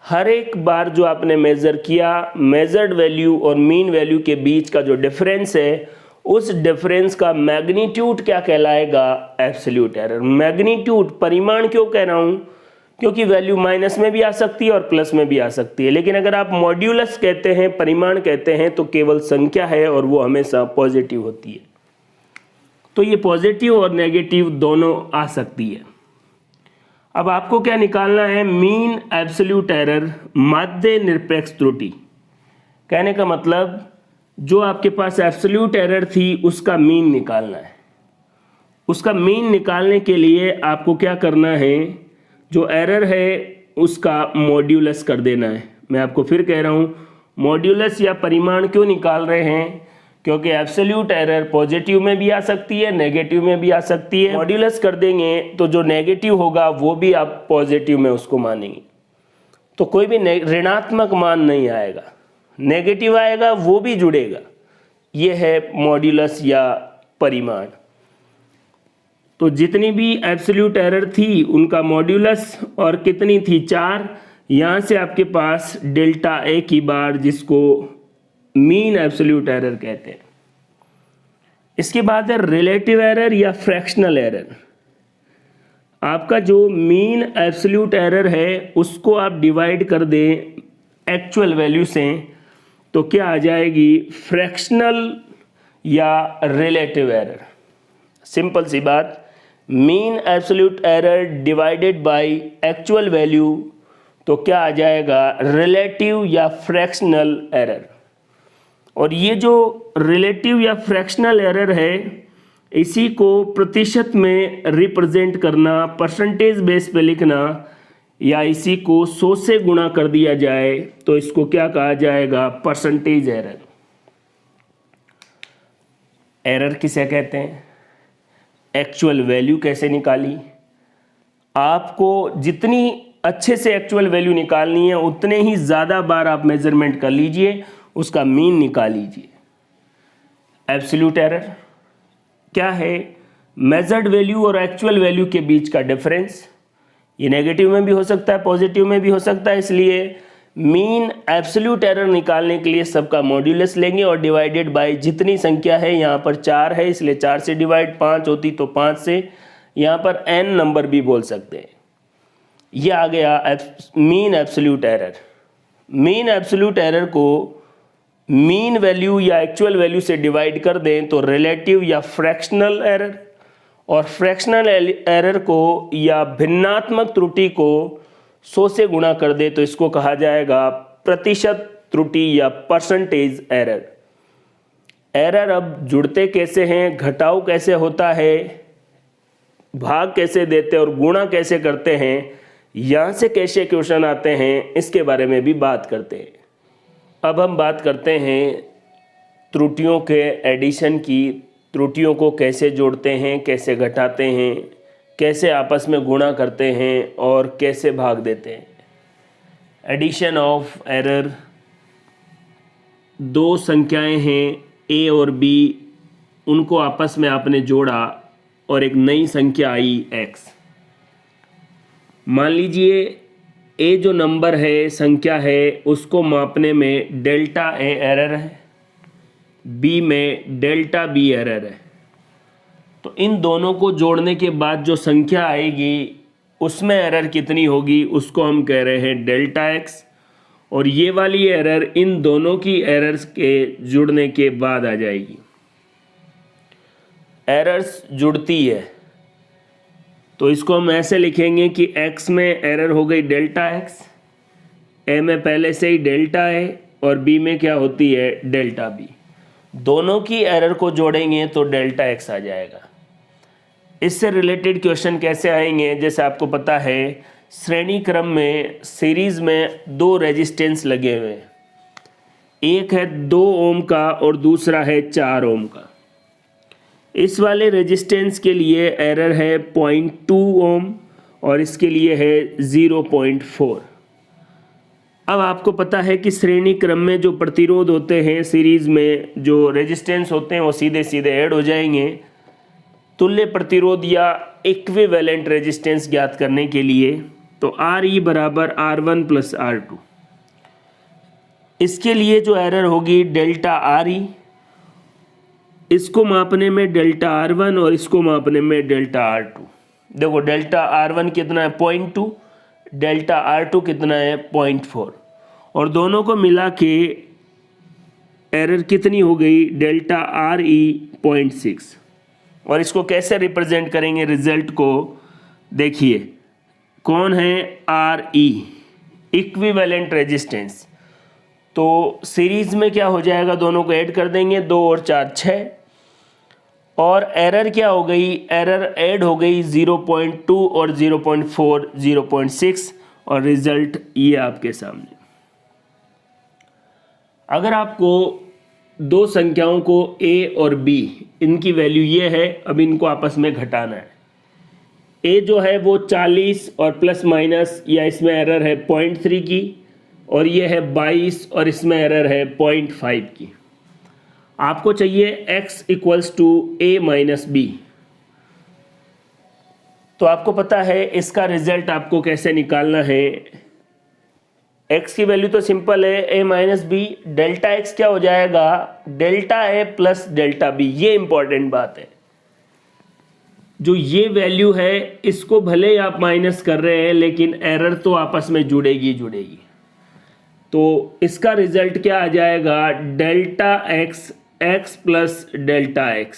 हर एक बार जो आपने मेज़र किया, मेजर्ड वैल्यू और मीन वैल्यू के बीच का जो डिफरेंस है, उस डिफरेंस का मैग्नीट्यूड क्या कहलाएगा? Absolute error. मैग्नीट्यूड, परिमाण क्यों कह रहा हूँ? क्योंकि वैल्यू माइनस में भी आ सकती है और प्लस में भी आ सकती है। लेकिन अगर आप मॉड्यूलस कहते हैं, परिमाण कहते हैं, तो केवल संख्या है और वो हमेशा पॉजिटिव होती है। तो ये पॉजिटिव और नेगेटिव दोनों आ सकती है। अब आपको क्या निकालना है? मीन एब्सोल्यूट एरर, माध्य निरपेक्ष त्रुटि। कहने का मतलब, जो आपके पास एब्सोल्यूट एरर थी उसका मीन निकालना है। उसका मीन निकालने के लिए आपको क्या करना है? जो एरर है उसका मॉड्यूलस कर देना है। मैं आपको फिर कह रहा हूँ, मॉड्यूलस या परिमाण क्यों निकाल रहे हैं? क्योंकि एब्सोल्यूट एरर पॉजिटिव में भी आ सकती है, नेगेटिव में भी आ सकती है। मॉड्यूलस कर देंगे तो जो नेगेटिव होगा वो भी आप पॉजिटिव में उसको मानेंगे, तो कोई भी ऋणात्मक मान नहीं आएगा, नेगेटिव आएगा वो भी जुड़ेगा। ये है मॉड्यूलस या परिमाण। तो जितनी भी एब्सोल्यूट एरर थी उनका मॉड्यूलस और कितनी थी 4। यहाँ से आपके पास डेल्टा ए की बार, जिसको मीन एब्सोल्यूट एरर कहते हैं। इसके बाद है रिलेटिव एरर या फ्रैक्शनल एरर। आपका जो मीन एब्सोल्यूट एरर है उसको आप डिवाइड कर दें एक्चुअल वैल्यू से, तो क्या आ जाएगी फ्रैक्शनल या रिलेटिव एरर। सिंपल सी बात, mean absolute error divided by actual value, तो क्या आ जाएगा रिलेटिव या फ्रैक्शनल एरर। और ये जो रिलेटिव या फ्रैक्शनल एरर है, इसी को प्रतिशत में रिप्रेजेंट करना, परसेंटेज बेस पे लिखना, या इसी को 100 से गुणा कर दिया जाए तो इसको क्या कहा जाएगा, परसेंटेज एरर। एरर किसे कहते हैं, एक्चुअल वैल्यू कैसे निकाली। आपको जितनी अच्छे से एक्चुअल वैल्यू निकालनी है उतने ही ज़्यादा बार आप मेजरमेंट कर लीजिए, उसका मीन निकाल लीजिए। एब्सोल्यूट एरर क्या है, मेजर्ड वैल्यू और एक्चुअल वैल्यू के बीच का डिफरेंस। ये नेगेटिव में भी हो सकता है, पॉजिटिव में भी हो सकता है, इसलिए मीन एब्सोल्यूट एरर निकालने के लिए सबका मॉड्यूलस लेंगे और डिवाइडेड बाय जितनी संख्या है, यहाँ पर 4 है इसलिए 4 से डिवाइड, 5 होती तो 5 से, यहाँ पर n नंबर भी बोल सकते हैं। ये आ गया mean absolute error. Mean absolute error को मीन वैल्यू या एक्चुअल वैल्यू से डिवाइड कर दें तो रिलेटिव या फ्रैक्शनल एरर, और फ्रैक्शनल एरर को या भिन्नात्मक त्रुटि को 100 से गुणा कर दे तो इसको कहा जाएगा प्रतिशत त्रुटि या परसेंटेज एरर। एरर अब जुड़ते कैसे हैं, घटाव कैसे होता है, भाग कैसे देते हैं और गुणा कैसे करते हैं, यहाँ से कैसे क्वेश्चन आते हैं, इसके बारे में भी बात करते हैं। अब हम बात करते हैं त्रुटियों के एडिशन की। त्रुटियों को कैसे जोड़ते हैं, कैसे घटाते हैं, कैसे आपस में गुणा करते हैं और कैसे भाग देते हैं। एडिशन ऑफ एरर, दो संख्याएं हैं a और b, उनको आपस में आपने जोड़ा और एक नई संख्या आई x। मान लीजिए a जो नंबर है, संख्या है, उसको मापने में डेल्टा a एरर है, b में डेल्टा b एरर है। तो इन दोनों को जोड़ने के बाद जो संख्या आएगी उसमें एरर कितनी होगी, उसको हम कह रहे हैं डेल्टा x। और ये वाली एरर इन दोनों की एरर्स के जुड़ने के बाद आ जाएगी। एरर्स जुड़ती है तो इसको हम ऐसे लिखेंगे कि x में एरर हो गई डेल्टा x, a में पहले से ही डेल्टा है और b में क्या होती है डेल्टा b। दोनों की एरर को जोड़ेंगे तो डेल्टा x आ जाएगा। इससे रिलेटेड क्वेश्चन कैसे आएंगे, जैसे आपको पता है श्रेणी क्रम में सीरीज में 2 रेजिस्टेंस लगे हुए हैं, एक है 2 ओम का और दूसरा है 4 ओम का। इस वाले रेजिस्टेंस के लिए एरर है 0.2 ओम और इसके लिए है 0.4। अब आपको पता है कि श्रेणी क्रम में जो प्रतिरोध होते हैं, सीरीज में जो रेजिस्टेंस होते हैं वो सीधे सीधे ऐड हो जाएंगे। तुल्य प्रतिरोध या इक्विवेलेंट रेजिस्टेंस ज्ञात करने के लिए तो RE बराबर R1 प्लस R2। इसके लिए जो एरर होगी डेल्टा RE, इसको मापने में डेल्टा R1 और इसको मापने में डेल्टा R2। देखो डेल्टा R1 कितना है 0.2, डेल्टा R2 कितना है 0.4, और दोनों को मिला के एरर कितनी हो गई डेल्टा RE 0.6। और इसको कैसे रिप्रेजेंट करेंगे रिजल्ट को, देखिए कौन है RE इक्विवेलेंट रेजिस्टेंस। तो सीरीज में क्या हो जाएगा, दोनों को ऐड कर देंगे, 2 और 4 6, और एरर क्या हो गई, एरर ऐड हो गई 0.2 और 0.4 0.6, और रिजल्ट ये आपके सामने। अगर आपको दो संख्याओं को a और b, इनकी वैल्यू ये है, अब इनको आपस में घटाना है। a जो है वो 40 और प्लस माइनस, या इसमें एरर है 0.3 की, और ये है 22 और इसमें एरर है 0.5 की। आपको चाहिए x equals to a minus b. तो आपको पता है इसका रिजल्ट आपको कैसे निकालना है। x की वैल्यू तो सिंपल है, a minus b, delta x क्या हो जाएगा, delta a plus delta b। ये इंपॉर्टेंट बात है, जो ये वैल्यू है इसको भले ही आप माइनस कर रहे हैं लेकिन एरर तो आपस में जुड़ेगी। तो इसका रिजल्ट क्या आ जाएगा, delta x, x plus delta x,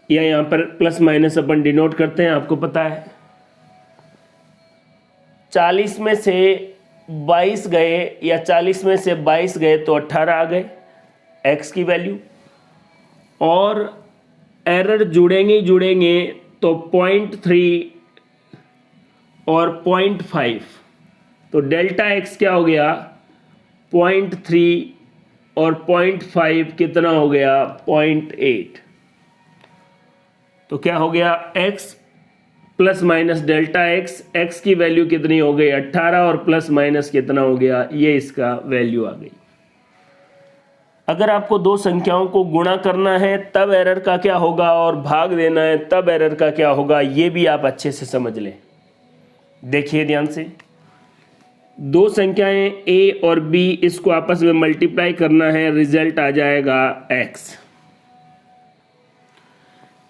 या यहाँ पर प्लस माइनस अपन डिनोट करते हैं, आपको पता है। 40 में से 22 गए या 40 में से 22 गए तो 18 आ गए x की वैल्यू, और एरर जुड़ेंगे तो 0.3 और 0.5, तो डेल्टा x क्या हो गया, 0.3 और 0.5 कितना हो गया, 0.8। तो क्या हो गया, x plus minus delta x की वैल्यू कितनी हो गई, 18, और प्लस माइनस कितना हो गया, ये इसका वैल्यू आ गई। अगर आपको दो संख्याओं को गुणा करना है तब एरर का क्या होगा, और भाग देना है तब एरर का क्या होगा, ये भी आप अच्छे से समझ लें। देखिए ध्यान से, दो संख्याएं a और b, इसको आपस में मल्टीप्लाई करना है, रिजल्ट आ जाएगा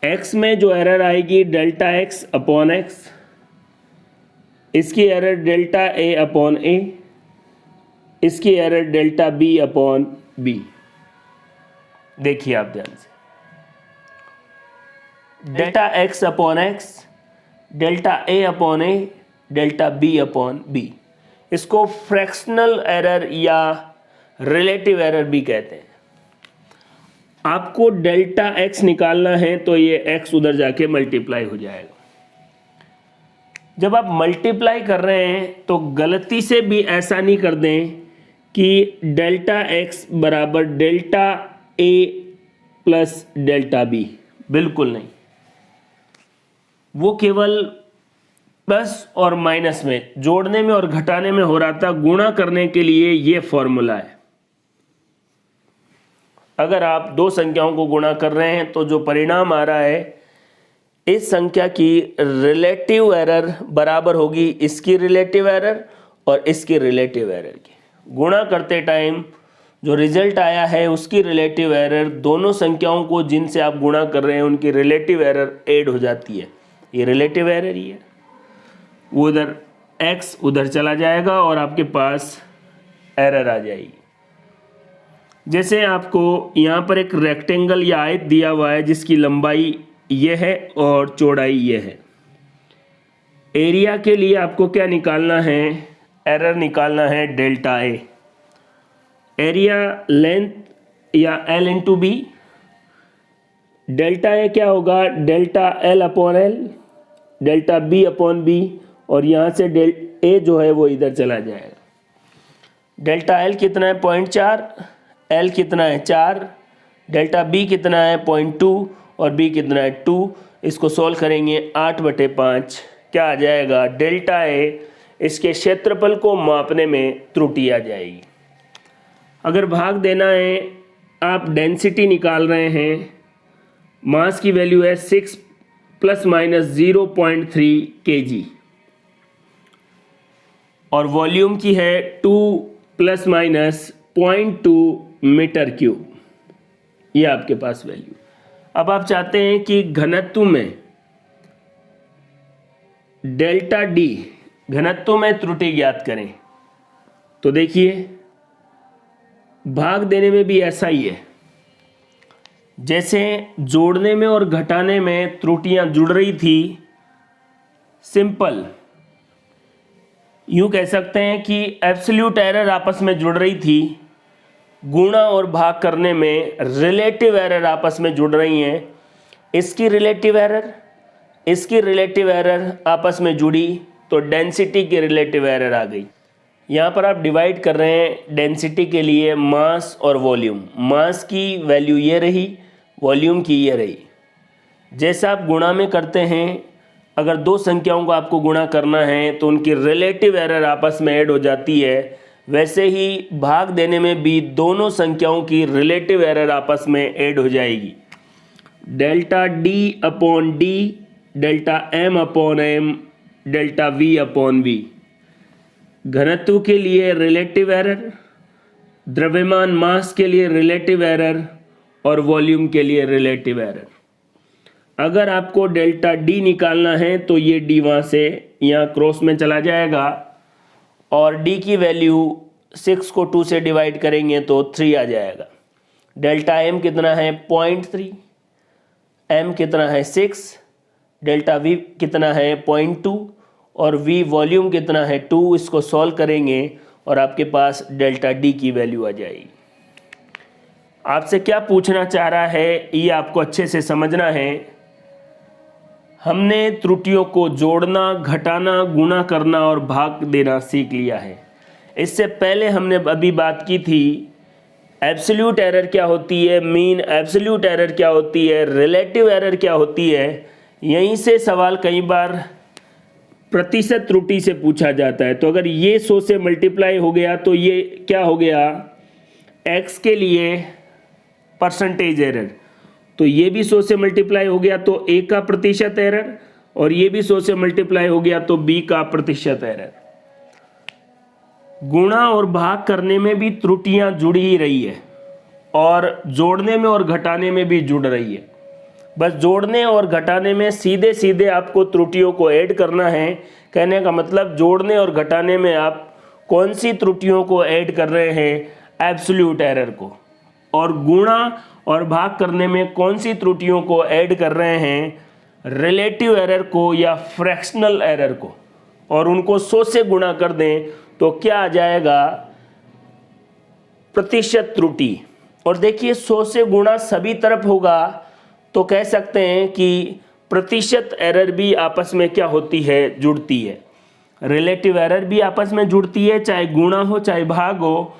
x में जो एरर आएगी डेल्टा x अपॉन x, इसकी error delta a upon a, इसकी error delta b upon b। देखिए आप ध्यान से, delta x upon x, delta a upon a, delta b upon b। इसको फ्रैक्शनल एरर या रिलेटिव एरर भी कहते हैं। आपको डेल्टा x निकालना है तो ये x उधर जाके मल्टीप्लाई हो जाएगा। जब आप मल्टीप्लाई कर रहे हैं तो गलती से भी ऐसा नहीं कर दें कि डेल्टा x बराबर delta a plus delta b, बिल्कुल नहीं। वो केवल प्लस और माइनस में, जोड़ने में और घटाने में हो रहा था, गुणा करने के लिए ये फॉर्मूला है। अगर आप दो संख्याओं को गुणा कर रहे हैं तो जो परिणाम आ रहा है, इस संख्या की रिलेटिव एरर बराबर होगी इसकी रिलेटिव एरर और इसकी रिलेटिव एरर की। गुणा करते टाइम जो रिजल्ट आया है उसकी रिलेटिव एरर, दोनों संख्याओं को जिनसे आप गुणा कर रहे हैं उनकी रिलेटिव एरर ऐड हो जाती है। ये रिलेटिव एरर ही है, वो उधर x उधर चला जाएगा और आपके पास एरर आ जाएगी। जैसे आपको यहाँ पर एक रेक्टेंगल या आयत दिया हुआ है जिसकी लंबाई ये है और चौड़ाई ये है। एरिया के लिए आपको क्या निकालना है, एरर निकालना है डेल्टा a। एरिया लेंथ या l into b, delta a क्या होगा, delta l upon l, delta b upon b, और यहाँ से a जो है वो इधर चला जाएगा। डेल्टा l कितना है, 0.4, l कितना है 4, डेल्टा b कितना है 0.2 और b कितना है 2। इसको सॉल्व करेंगे 8/5, क्या आ जाएगा, डेल्टा a, इसके क्षेत्रफल को मापने में त्रुटि आ जाएगी। अगर भाग देना है, आप डेंसिटी निकाल रहे हैं, मास की वैल्यू है 6 प्लस माइनस 0.3 kg और वॉल्यूम की है 2 प्लस माइनस 0.2 मीटर क्यूब। ये आपके पास वैल्यू। अब आप चाहते हैं कि घनत्व में डेल्टा डी, घनत्व में त्रुटि ज्ञात करें। तो देखिए, भाग देने में भी ऐसा ही है, जैसे जोड़ने में और घटाने में त्रुटियां जुड़ रही थी। सिंपल यूं कह सकते हैं कि एब्सोल्यूट एरर आपस में जुड़ रही थी, गुणा और भाग करने में रिलेटिव एरर आपस में जुड़ रही हैं। इसकी रिलेटिव एरर, इसकी रिलेटिव एरर आपस में जुड़ी तो डेंसिटी की रिलेटिव एरर आ गई। यहाँ पर आप डिवाइड कर रहे हैं डेंसिटी के लिए मास और वॉल्यूम। मास की वैल्यू ये रही, वॉल्यूम की ये रही। जैसा आप गुणा में करते हैं, अगर दो संख्याओं को आपको गुणा करना है तो उनकी रिलेटिव एरर आपस में ऐड हो जाती है, वैसे ही भाग देने में भी दोनों संख्याओं की रिलेटिव एरर आपस में ऐड हो जाएगी। Delta d upon d, delta m upon m, delta v upon v. घनत्व के लिए रिलेटिव एरर, द्रव्यमान मास के लिए रिलेटिव एरर और वॉल्यूम के लिए रिलेटिव एरर। अगर आपको डेल्टा डी निकालना है तो ये डी वहाँ से यहाँ क्रॉस में चला जाएगा और डी की वैल्यू 6 को 2 से डिवाइड करेंगे तो 3 आ जाएगा। डेल्टा एम कितना है 0.3, एम कितना है 6, डेल्टा वी कितना है 0.2 और वी वॉल्यूम कितना है 2। इसको सॉल्व करेंगे और आपके पास डेल्टा डी की वैल्यू आ जाएगी। आपसे क्या पूछना चाह रहा है ये आपको अच्छे से समझना है। हमने त्रुटियों को जोड़ना, घटाना, गुणा करना और भाग देना सीख लिया है। इससे पहले हमने अभी बात की थी एब्सोल्यूट एरर क्या होती है, मीन एब्सोल्यूट एरर क्या होती है, रिलेटिव एरर क्या होती है। यहीं से सवाल कई बार प्रतिशत त्रुटि से पूछा जाता है। तो अगर ये 100 से मल्टीप्लाई हो गया तो ये क्या हो गया, x के लिए परसेंटेज एरर, तो ये भी 100 से मल्टीप्लाई हो गया तो a का प्रतिशत एरर, और ये भी 100 से मल्टीप्लाई हो गया तो b का प्रतिशत एरर। गुणा और भाग करने में भी त्रुटियां जुड़ी ही रही है और जोड़ने में और घटाने में भी जुड़ रही है। बस जोड़ने और घटाने में सीधे सीधे आपको त्रुटियों को ऐड करना है। कहने का मतलब जोड़ने और घटाने में आप कौन सी त्रुटियों को ऐड कर रहे हैं, एब्सोल्यूट एरर को, और गुणा और भाग करने में कौन सी त्रुटियों को ऐड कर रहे हैं, रिलेटिव एरर को या फ्रैक्शनल एरर को, और उनको 100 से गुणा कर दें तो क्या आ जाएगा, प्रतिशत त्रुटि। और देखिए 100 से गुणा सभी तरफ होगा तो कह सकते हैं कि प्रतिशत एरर भी आपस में क्या होती है, जुड़ती है। रिलेटिव एरर भी आपस में जुड़ती है, चाहे गुणा हो चाहे भाग हो।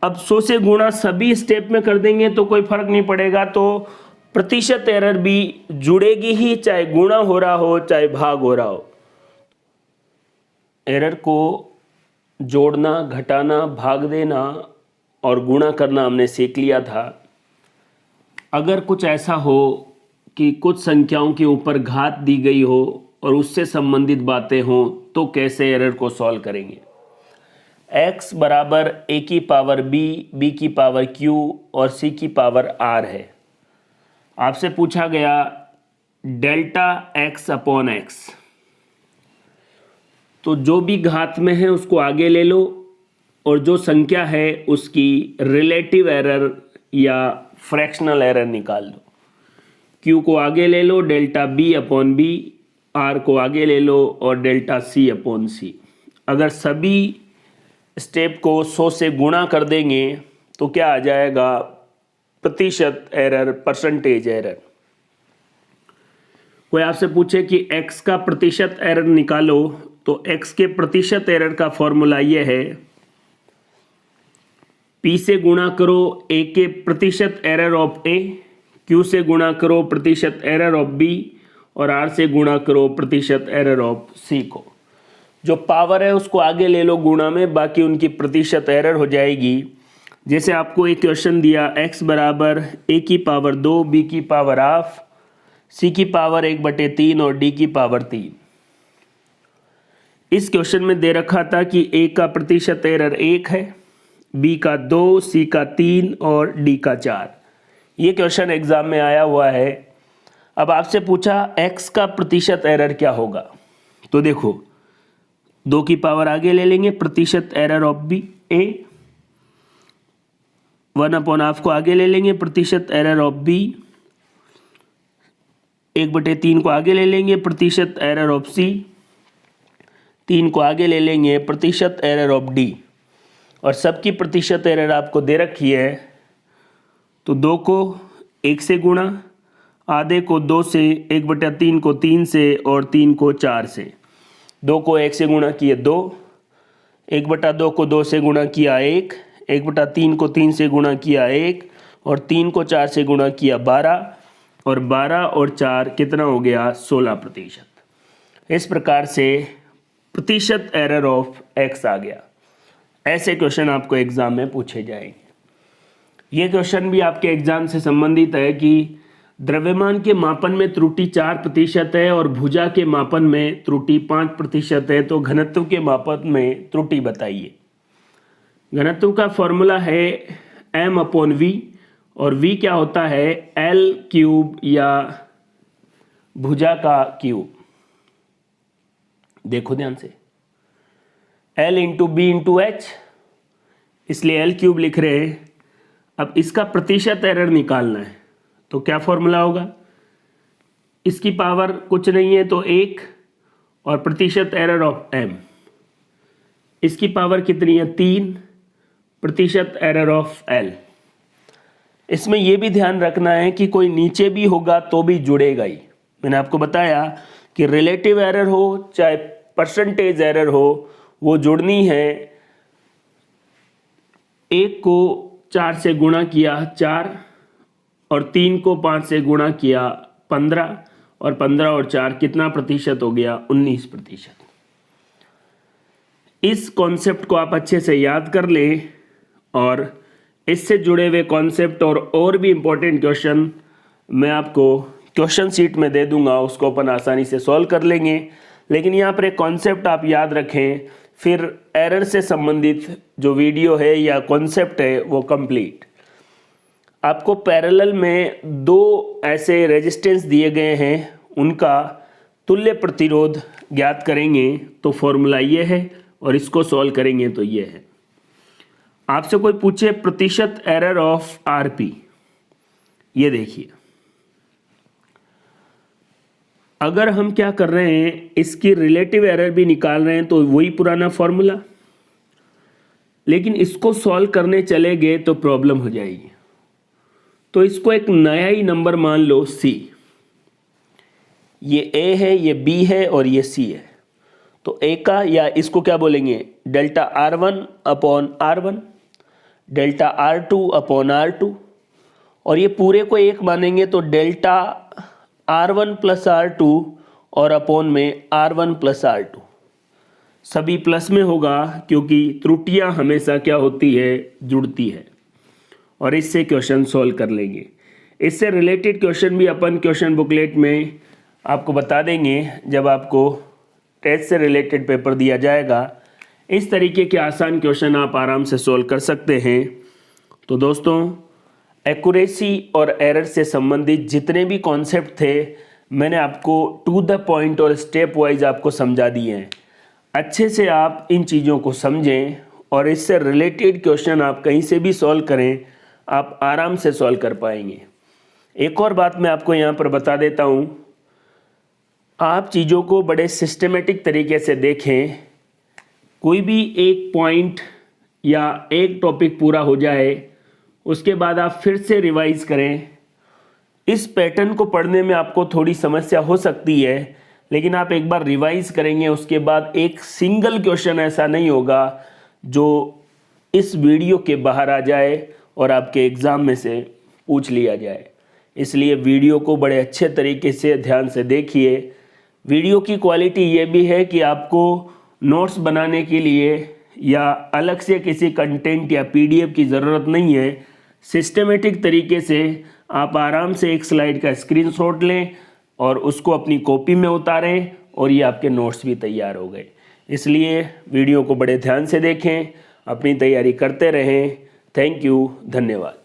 अब 100 से गुणा सभी स्टेप में कर देंगे तो कोई फर्क नहीं पड़ेगा, तो प्रतिशत एरर भी जुड़ेगी ही, चाहे गुणा हो रहा हो चाहे भाग हो रहा हो। एरर को जोड़ना, घटाना, भाग देना और गुणा करना हमने सीख लिया था। अगर कुछ ऐसा हो कि कुछ संख्याओं के ऊपर घात दी गई हो और उससे संबंधित बातें हों तो कैसे एरर को सॉल्व करेंगे। x बराबर a की पावर b, b की पावर q और c की पावर r है। आपसे पूछा गया डेल्टा x अपॉन x, तो जो भी घात में है उसको आगे ले लो और जो संख्या है उसकी रिलेटिव एरर या फ्रैक्शनल एरर निकाल दो। q को आगे ले लो, delta b upon b, r को आगे ले लो और डेल्टा c अपॉन c। अगर सभी स्टेप को 100 से गुणा कर देंगे तो क्या आ जाएगा, प्रतिशत एरर, परसेंटेज एरर। कोई आपसे पूछे कि x का प्रतिशत एरर निकालो तो x के प्रतिशत एरर का फॉर्मूला ये है, p से गुणा करो a के प्रतिशत एरर ऑफ a, q से गुणा करो प्रतिशत एरर ऑफ b और r से गुणा करो प्रतिशत एरर ऑफ c को। जो पावर है उसको आगे ले लो गुणा में, बाकी उनकी प्रतिशत एरर हो जाएगी। जैसे आपको एक क्वेश्चन दिया x बराबर a की पावर 2, b की पावर हाफ, c की पावर 1/3 और d की पावर 3। इस क्वेश्चन में दे रखा था कि a का प्रतिशत एरर 1 है, b का 2, c का 3 और d का 4। ये क्वेश्चन एग्जाम में आया हुआ है। अब आपसे पूछा x का प्रतिशत एरर क्या होगा, तो देखो 2 की पावर आगे ले लेंगे, प्रतिशत एरर ऑफ बी a, 1/2 को आगे ले लेंगे, प्रतिशत एरर ऑफ b, 1/3 को आगे ले लेंगे, प्रतिशत एरर ऑफ c, 3 को आगे ले लेंगे, प्रतिशत एरर ऑफ d। और सबकी प्रतिशत एरर आपको दे रखी है, तो 2 को 1 से गुणा, आधे को 2 से, 1/3 को 3 से और 3 को 4 से। 2 को 1 से गुणा किए 2, 1/2 को 2 से गुणा किया 1, 1/3 को 3 से गुणा किया 1, और 3 को 4 से गुणा किया 12, और 12 और 4 कितना हो गया 16%। इस प्रकार से प्रतिशत एरर ऑफ x आ गया। ऐसे क्वेश्चन आपको एग्जाम में पूछे जाएंगे। ये क्वेश्चन भी आपके एग्जाम से संबंधित है कि द्रव्यमान के मापन में त्रुटि 4% है और भुजा के मापन में त्रुटि 5% है, तो घनत्व के मापन में त्रुटि बताइए। घनत्व का फॉर्मूला है m/v, और v क्या होता है L³ या भुजा का क्यूब। देखो ध्यान से, L × b × h, इसलिए L³ लिख रहे हैं। अब इसका प्रतिशत एरर निकालना है, तो क्या फॉर्मूला होगा, इसकी पावर कुछ नहीं है तो 1, और प्रतिशत एरर ऑफ m, इसकी पावर कितनी है 3, प्रतिशत एरर ऑफ l। इसमें यह भी ध्यान रखना है कि कोई नीचे भी होगा तो भी जुड़ेगा ही। मैंने आपको बताया कि रिलेटिव एरर हो चाहे परसेंटेज एरर हो, वो जुड़नी है। 1 को 4 से गुणा किया 4, और 3 को 5 से गुणा किया 15, और 15 और 4 कितना प्रतिशत हो गया 19%। इस कॉन्सेप्ट को आप अच्छे से याद कर लें, और इससे जुड़े हुए कॉन्सेप्ट और भी इम्पोर्टेंट क्वेश्चन मैं आपको क्वेश्चन शीट में दे दूंगा, उसको अपन आसानी से सॉल्व कर लेंगे। लेकिन यहाँ पर एक कॉन्सेप्ट आप याद रखें, फिर एरर से संबंधित जो वीडियो है या कॉन्सेप्ट है वो कंप्लीट। आपको पैरेलल में 2 ऐसे रेजिस्टेंस दिए गए हैं, उनका तुल्य प्रतिरोध ज्ञात करेंगे तो फॉर्मूला ये है, और इसको सॉल्व करेंगे तो ये है। आपसे कोई पूछे प्रतिशत एरर ऑफ RP, ये देखिए, अगर हम क्या कर रहे हैं, इसकी रिलेटिव एरर भी निकाल रहे हैं तो वही पुराना फॉर्मूला, लेकिन इसको सॉल्व करने चले गए तो प्रॉब्लम हो जाएगी। तो इसको एक नया ही नंबर मान लो C, ये A है, ये B है और ये C है। तो A का, या इसको क्या बोलेंगे, डेल्टा R1/R1, डेल्टा R2/R2, और ये पूरे को 1 मानेंगे तो डेल्टा R1 + R2 और अपॉन में R1 + R2, सभी प्लस में होगा क्योंकि त्रुटियां हमेशा क्या होती है, जुड़ती है। और इससे क्वेश्चन सॉल्व कर लेंगे। इससे रिलेटेड क्वेश्चन भी अपन क्वेश्चन बुकलेट में आपको बता देंगे जब आपको टेस्ट से रिलेटेड पेपर दिया जाएगा। इस तरीके के आसान क्वेश्चन आप आराम से सॉल्व कर सकते हैं। तो दोस्तों, एक्यूरेसी और एरर से संबंधित जितने भी कॉन्सेप्ट थे मैंने आपको टू द पॉइंट और स्टेप वाइज आपको समझा दिए हैं। अच्छे से आप इन चीज़ों को समझें और इससे रिलेटेड क्वेश्चन आप कहीं से भी सॉल्व करें, आप आराम से सॉल्व कर पाएंगे। एक और बात मैं आपको यहाँ पर बता देता हूँ, आप चीज़ों को बड़े सिस्टमेटिक तरीके से देखें। कोई भी एक पॉइंट या एक टॉपिक पूरा हो जाए उसके बाद आप फिर से रिवाइज करें। इस पैटर्न को पढ़ने में आपको थोड़ी समस्या हो सकती है, लेकिन आप एक बार रिवाइज करेंगे उसके बाद एक सिंगल क्वेश्चन ऐसा नहीं होगा जो इस वीडियो के बाहर आ जाए और आपके एग्ज़ाम में से पूछ लिया जाए। इसलिए वीडियो को बड़े अच्छे तरीके से ध्यान से देखिए। वीडियो की क्वालिटी ये भी है कि आपको नोट्स बनाने के लिए या अलग से किसी कंटेंट या PDF की ज़रूरत नहीं है। सिस्टमेटिक तरीके से आप आराम से एक स्लाइड का स्क्रीनशॉट लें और उसको अपनी कॉपी में उतारें और ये आपके नोट्स भी तैयार हो गए। इसलिए वीडियो को बड़े ध्यान से देखें, अपनी तैयारी करते रहें। थैंक यू, धन्यवाद।